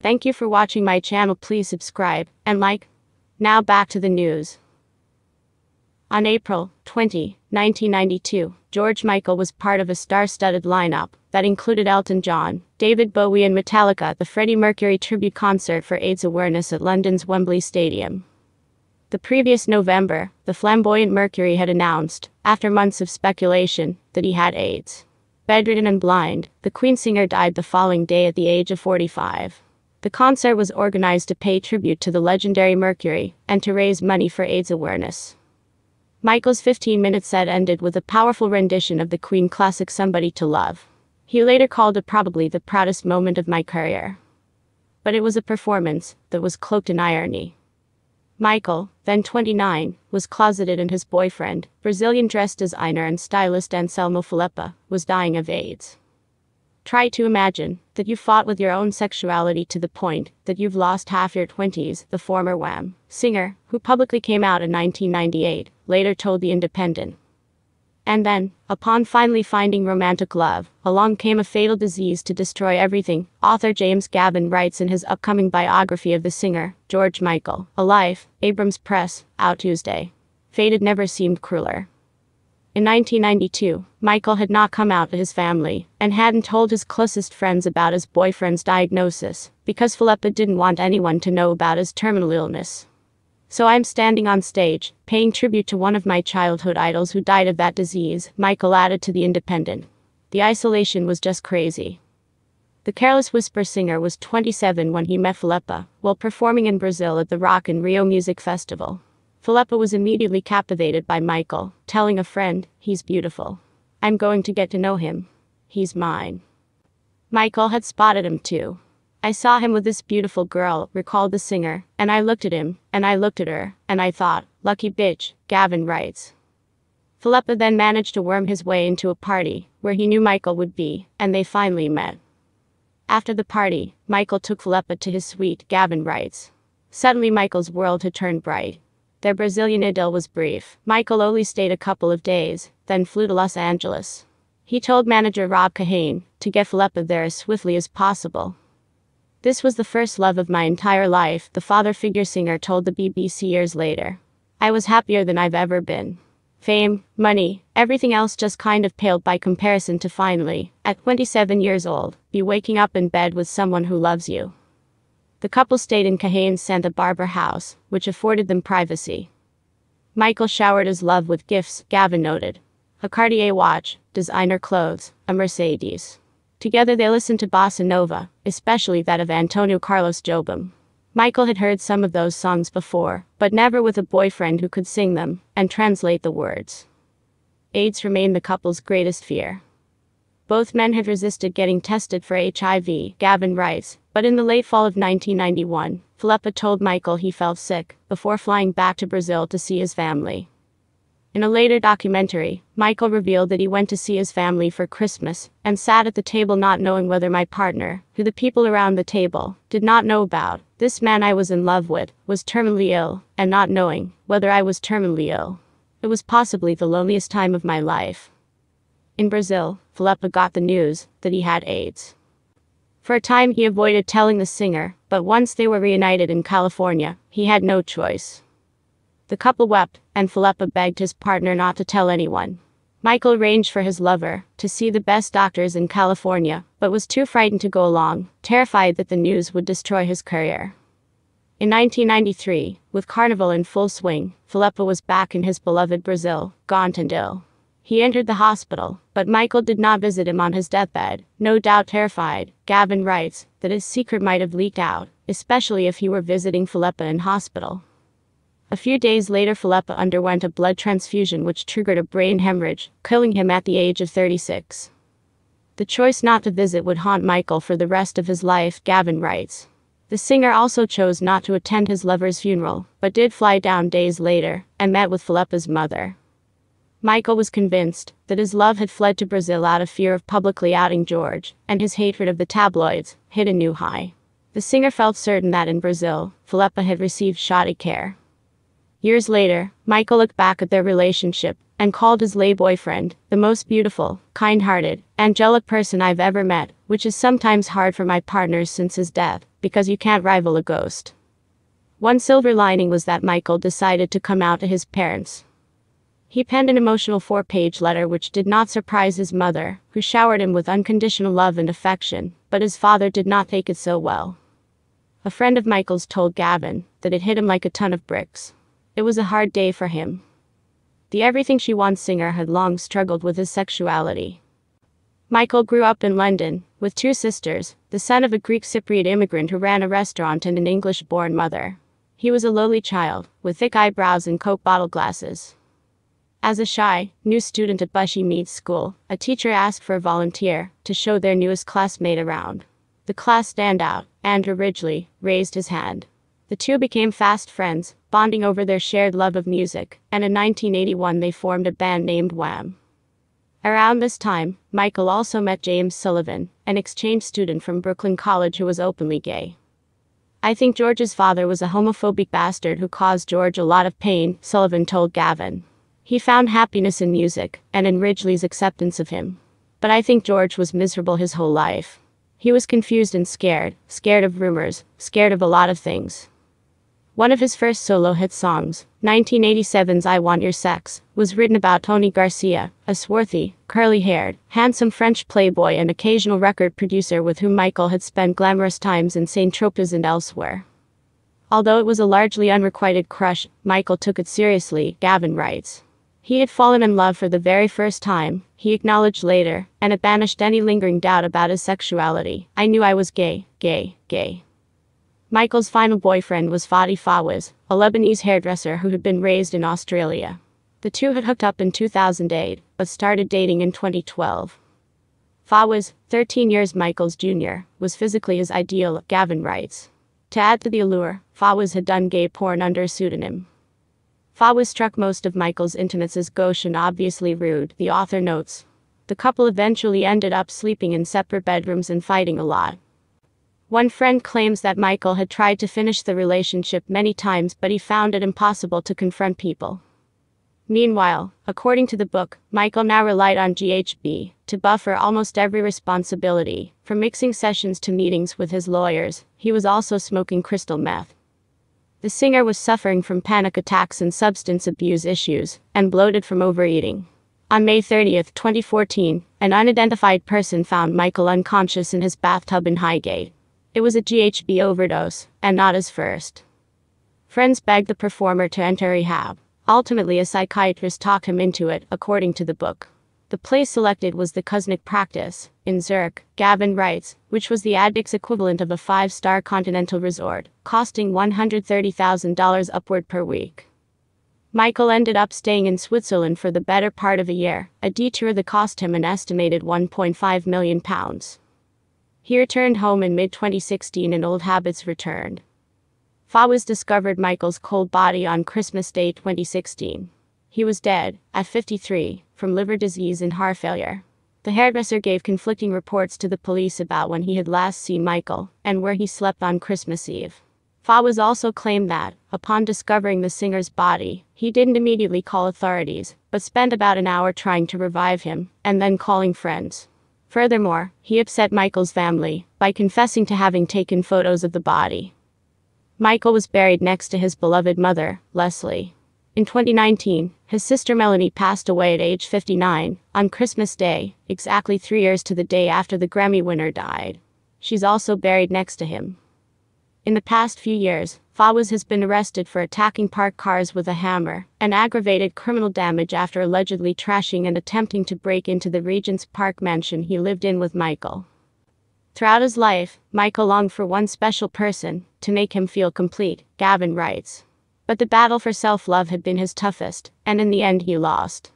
Thank you for watching my channel. Please subscribe and like. Now back to the news. On April 20, 1992, George Michael was part of a star-studded lineup that included Elton John, David Bowie and Metallica at the Freddie Mercury tribute concert for AIDS awareness at London's Wembley Stadium. The previous November, the flamboyant Mercury had announced, after months of speculation, that he had AIDS. Bedridden and blind, the Queen singer died the following day at the age of 45. The concert was organized to pay tribute to the legendary Mercury and to raise money for AIDS awareness. Michael's 15-minute set ended with a powerful rendition of the Queen classic Somebody to Love. He later called it probably the proudest moment of my career. But it was a performance that was cloaked in irony. Michael, then 29, was closeted and his boyfriend, Brazilian dress designer and stylist Anselmo Filippa, was dying of AIDS. Try to imagine that you fought with your own sexuality to the point that you've lost half your 20s, the former Wham! Singer, who publicly came out in 1998, later told The Independent. And then, upon finally finding romantic love, along came a fatal disease to destroy everything, author James Gavin writes in his upcoming biography of the singer, George Michael, A Life, Abrams Press, out Tuesday. Fate had never seemed crueler. In 1992, Michael had not come out to his family and hadn't told his closest friends about his boyfriend's diagnosis because Filippa didn't want anyone to know about his terminal illness. So I'm standing on stage, paying tribute to one of my childhood idols who died of that disease, Michael added to The Independent. The isolation was just crazy. The Careless Whisper singer was 27 when he met Filippa while performing in Brazil at the Rock in Rio Music Festival. Filippa was immediately captivated by Michael, telling a friend, "He's beautiful. I'm going to get to know him. He's mine." Michael had spotted him too. "I saw him with this beautiful girl," recalled the singer, "and I looked at him, and I looked at her, and I thought, lucky bitch," Gavin writes. Filippa then managed to worm his way into a party where he knew Michael would be, and they finally met. After the party, Michael took Filippa to his suite, Gavin writes. Suddenly Michael's world had turned bright. Their Brazilian idyll was brief. Michael only stayed a couple of days, then flew to Los Angeles. He told manager Rob Kahane to get Filippa there as swiftly as possible. "This was the first love of my entire life," the father figure singer told the BBC years later. "I was happier than I've ever been. Fame, money, everything else just kind of paled by comparison to finally, at 27 years old, be waking up in bed with someone who loves you." The couple stayed in Kahane's Santa Barbara house, which afforded them privacy. Michael showered his love with gifts, Gavin noted. A Cartier watch, designer clothes, a Mercedes. Together they listened to bossa nova, especially that of Antonio Carlos Jobim. Michael had heard some of those songs before, but never with a boyfriend who could sing them and translate the words. AIDS remained the couple's greatest fear. Both men had resisted getting tested for HIV, Gavin writes, but in the late fall of 1991, Filippa told Michael he felt sick before flying back to Brazil to see his family. In a later documentary, Michael revealed that he went to see his family for Christmas and sat at the table not knowing whether my partner, who the people around the table did not know about, this man I was in love with, was terminally ill, and not knowing whether I was terminally ill. It was possibly the loneliest time of my life. In Brazil, Filippa got the news that he had AIDS. For a time he avoided telling the singer, but once they were reunited in California, he had no choice. The couple wept, and Filippa begged his partner not to tell anyone. Michael arranged for his lover to see the best doctors in California, but was too frightened to go along, terrified that the news would destroy his career. In 1993, with Carnival in full swing, Filippa was back in his beloved Brazil, gaunt and ill. He entered the hospital, but Michael did not visit him on his deathbed, no doubt terrified, Gavin writes, that his secret might have leaked out, especially if he were visiting Filippa in hospital. A few days later Filippa underwent a blood transfusion which triggered a brain hemorrhage, killing him at the age of 36. The choice not to visit would haunt Michael for the rest of his life, Gavin writes. The singer also chose not to attend his lover's funeral, but did fly down days later and met with Filippa's mother. Michael was convinced that his love had fled to Brazil out of fear of publicly outing George, and his hatred of the tabloids hit a new high. The singer felt certain that in Brazil, Filippa had received shoddy care. Years later, Michael looked back at their relationship and called his lay boyfriend the most beautiful, kind-hearted, angelic person I've ever met, which is sometimes hard for my partners since his death, because you can't rival a ghost. One silver lining was that Michael decided to come out to his parents. He penned an emotional 4-page letter which did not surprise his mother, who showered him with unconditional love and affection, but his father did not take it so well. A friend of Michael's told Gavin that it hit him like a ton of bricks. It was a hard day for him. The Everything She Wants singer had long struggled with his sexuality. Michael grew up in London, with 2 sisters, the son of a Greek Cypriot immigrant who ran a restaurant and an English-born mother. He was a lowly child, with thick eyebrows and Coke bottle glasses. As a shy, new student at Bushy Meads School, a teacher asked for a volunteer to show their newest classmate around. The class standout, Andrew Ridgely, raised his hand. The two became fast friends, bonding over their shared love of music, and in 1981 they formed a band named Wham! Around this time, Michael also met James Sullivan, an exchange student from Brooklyn College who was openly gay. "I think George's father was a homophobic bastard who caused George a lot of pain," Sullivan told Gavin. "He found happiness in music, and in Ridgely's acceptance of him. But I think George was miserable his whole life. He was confused and scared of rumors, scared of a lot of things." One of his first solo hit songs, 1987's I Want Your Sex, was written about Tony Garcia, a swarthy, curly-haired, handsome French playboy and occasional record producer with whom Michael had spent glamorous times in Saint-Tropez and elsewhere. Although it was a largely unrequited crush, Michael took it seriously, Gavin writes. He had fallen in love for the very first time, he acknowledged later, and it banished any lingering doubt about his sexuality. "I knew I was gay. Michael's final boyfriend was Fadi Fawaz, a Lebanese hairdresser who had been raised in Australia. The two had hooked up in 2008, but started dating in 2012. Fawaz, 13 years Michael's junior, was physically his ideal, Gavin writes. To add to the allure, Fawaz had done gay porn under a pseudonym. Fawaz struck most of Michael's intimates as gauche and obviously rude, the author notes. The couple eventually ended up sleeping in separate bedrooms and fighting a lot. One friend claims that Michael had tried to finish the relationship many times, but he found it impossible to confront people. Meanwhile, according to the book, Michael now relied on GHB to buffer almost every responsibility, from mixing sessions to meetings with his lawyers. He was also smoking crystal meth. The singer was suffering from panic attacks and substance abuse issues, and bloated from overeating. On May 30, 2014, an unidentified person found Michael unconscious in his bathtub in Highgate. It was a GHB overdose, and not his first. Friends begged the performer to enter rehab. Ultimately, a psychiatrist talked him into it, according to the book. The place selected was the Kuznick practice, in Zurich, Gavin writes, which was the addict's equivalent of a 5-star continental resort, costing $130,000 upward per week. Michael ended up staying in Switzerland for the better part of a year, a detour that cost him an estimated £1.5 million. He returned home in mid-2016 and old habits returned. Fawaz discovered Michael's cold body on Christmas Day 2016. He was dead, at 53, from liver disease and heart failure. The hairdresser gave conflicting reports to the police about when he had last seen Michael, and where he slept on Christmas Eve. Fawaz also claimed that, upon discovering the singer's body, he didn't immediately call authorities, but spent about an hour trying to revive him, and then calling friends. Furthermore, he upset Michael's family by confessing to having taken photos of the body. Michael was buried next to his beloved mother, Leslie. In 2019, his sister Melanie passed away at age 59, on Christmas Day, exactly 3 years to the day after the Grammy winner died. She's also buried next to him. In the past few years, Fawaz has been arrested for attacking parked cars with a hammer, and aggravated criminal damage after allegedly trashing and attempting to break into the Regent's Park mansion he lived in with Michael. Throughout his life, Michael longed for one special person to make him feel complete, Gavin writes. But the battle for self-love had been his toughest, and in the end he lost.